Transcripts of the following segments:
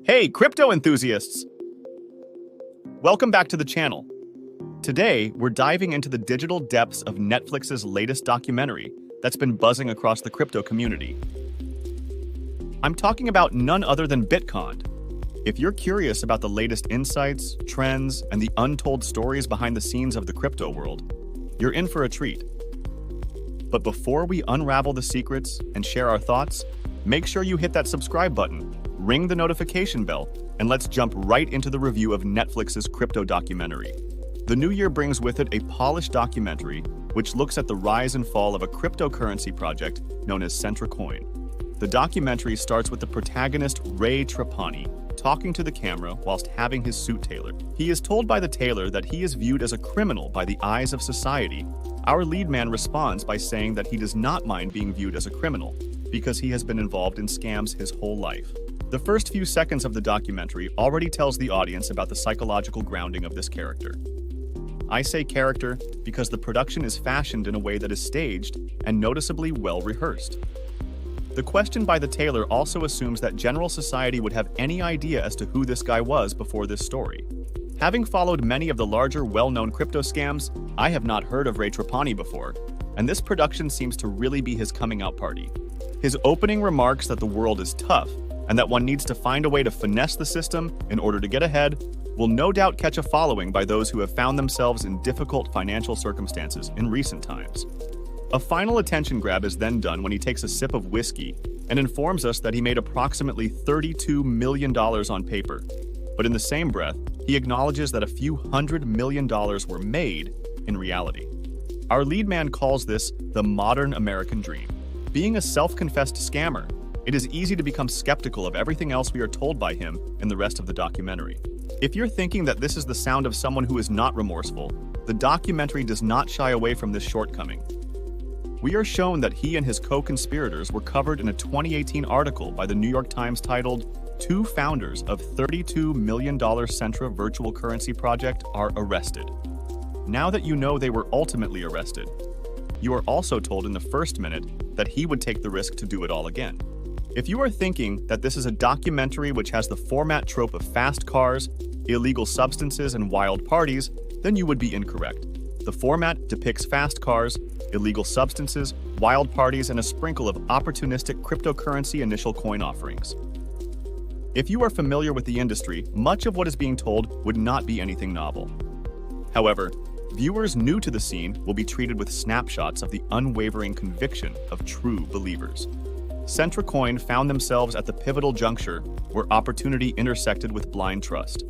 Hey, crypto enthusiasts! Welcome back to the channel. Today, we're diving into the digital depths of Netflix's latest documentary that's been buzzing across the crypto community. I'm talking about none other than Bitconned. If you're curious about the latest insights, trends, and the untold stories behind the scenes of the crypto world, you're in for a treat. But before we unravel the secrets and share our thoughts, make sure you hit that subscribe button, ring the notification bell, and let's jump right into the review of Netflix's crypto documentary. The new year brings with it a polished documentary which looks at the rise and fall of a cryptocurrency project known as Coin. The documentary starts with the protagonist Ray Trapani talking to the camera whilst having his suit tailored. He is told by the tailor that he is viewed as a criminal by the eyes of society. Our lead man responds by saying that he does not mind being viewed as a criminal because he has been involved in scams his whole life. The first few seconds of the documentary already tells the audience about the psychological grounding of this character. I say character because the production is fashioned in a way that is staged and noticeably well rehearsed. The question by the tailor also assumes that general society would have any idea as to who this guy was before this story. Having followed many of the larger, well-known crypto scams, I have not heard of Ray Trapani before, and this production seems to really be his coming out party. His opening remarks that the world is tough and that one needs to find a way to finesse the system in order to get ahead will no doubt catch a following by those who have found themselves in difficult financial circumstances in recent times. A final attention grab is then done when he takes a sip of whiskey and informs us that he made approximately $32 million on paper. But in the same breath, he acknowledges that a few $100 million were made in reality. Our lead man calls this the modern American dream. Being a self-confessed scammer, it is easy to become skeptical of everything else we are told by him in the rest of the documentary. If you're thinking that this is the sound of someone who is not remorseful, the documentary does not shy away from this shortcoming. We are shown that he and his co-conspirators were covered in a 2018 article by the New York Times titled, "Two founders of $32 million Centra virtual currency project are arrested." Now that you know they were ultimately arrested, you are also told in the first minute that he would take the risk to do it all again. If you are thinking that this is a documentary which has the format trope of fast cars, illegal substances, and wild parties, then you would be incorrect. The format depicts fast cars, illegal substances, wild parties, and a sprinkle of opportunistic cryptocurrency initial coin offerings. If you are familiar with the industry, much of what is being told would not be anything novel. However, viewers new to the scene will be treated with snapshots of the unwavering conviction of true believers. Coin found themselves at the pivotal juncture where opportunity intersected with blind trust.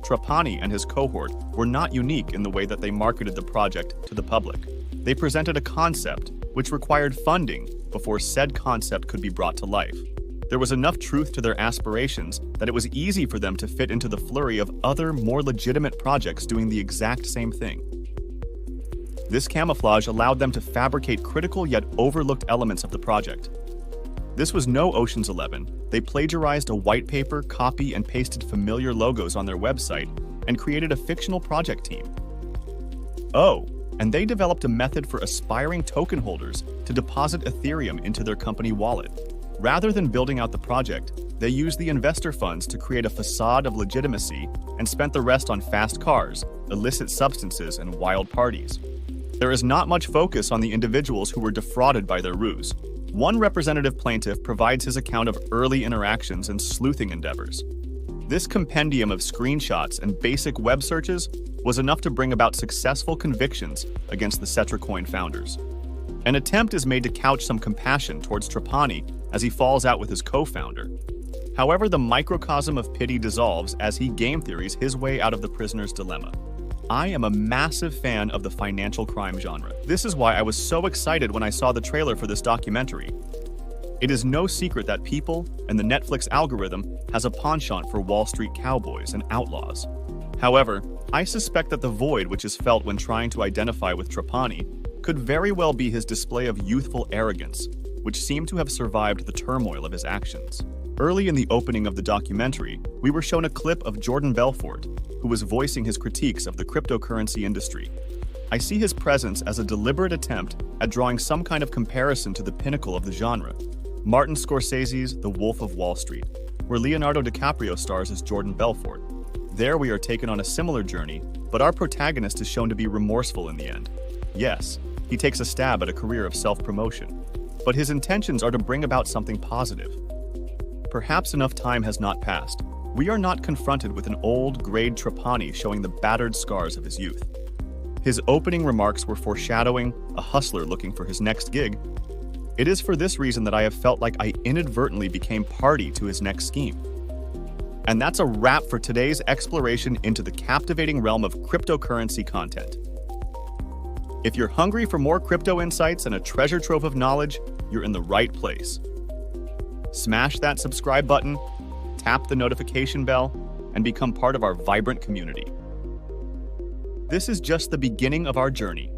Trapani and his cohort were not unique in the way that they marketed the project to the public. They presented a concept which required funding before said concept could be brought to life. There was enough truth to their aspirations that it was easy for them to fit into the flurry of other, more legitimate projects doing the exact same thing. This camouflage allowed them to fabricate critical yet overlooked elements of the project. This was no Ocean's 11. They plagiarized a white paper, copy, and pasted familiar logos on their website and created a fictional project team. Oh, and they developed a method for aspiring token holders to deposit Ethereum into their company wallet. Rather than building out the project, they used the investor funds to create a facade of legitimacy and spent the rest on fast cars, illicit substances, and wild parties. There is not much focus on the individuals who were defrauded by their ruse. One representative plaintiff provides his account of early interactions and sleuthing endeavors. This compendium of screenshots and basic web searches was enough to bring about successful convictions against the Coin founders. An attempt is made to couch some compassion towards Trapani as he falls out with his co-founder. However, the microcosm of pity dissolves as he game theories his way out of the prisoner's dilemma. I am a massive fan of the financial crime genre. This is why I was so excited when I saw the trailer for this documentary. It is no secret that people and the Netflix algorithm has a penchant for Wall Street cowboys and outlaws. However, I suspect that the void which is felt when trying to identify with Trapani could very well be his display of youthful arrogance, which seemed to have survived the turmoil of his actions. Early in the opening of the documentary, we were shown a clip of Jordan Belfort, who was voicing his critiques of the cryptocurrency industry. I see his presence as a deliberate attempt at drawing some kind of comparison to the pinnacle of the genre, Martin Scorsese's The Wolf of Wall Street. where Leonardo DiCaprio stars as Jordan Belfort. There we are taken on a similar journey, but our protagonist is shown to be remorseful in the end. Yes, he takes a stab at a career of self-promotion, but his intentions are to bring about something positive. Perhaps enough time has not passed. We are not confronted with an old, grayed Trapani showing the battered scars of his youth. His opening remarks were foreshadowing a hustler looking for his next gig. It is for this reason that I have felt like I inadvertently became party to his next scheme. And that's a wrap for today's exploration into the captivating realm of cryptocurrency content. If you're hungry for more crypto insights and a treasure trove of knowledge, you're in the right place. Smash that subscribe button, tap the notification bell, and become part of our vibrant community. This is just the beginning of our journey.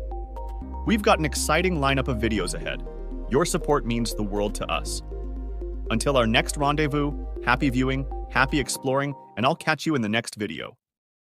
We've got an exciting lineup of videos ahead. Your support means the world to us. Until our next rendezvous, happy viewing, happy exploring, and I'll catch you in the next video.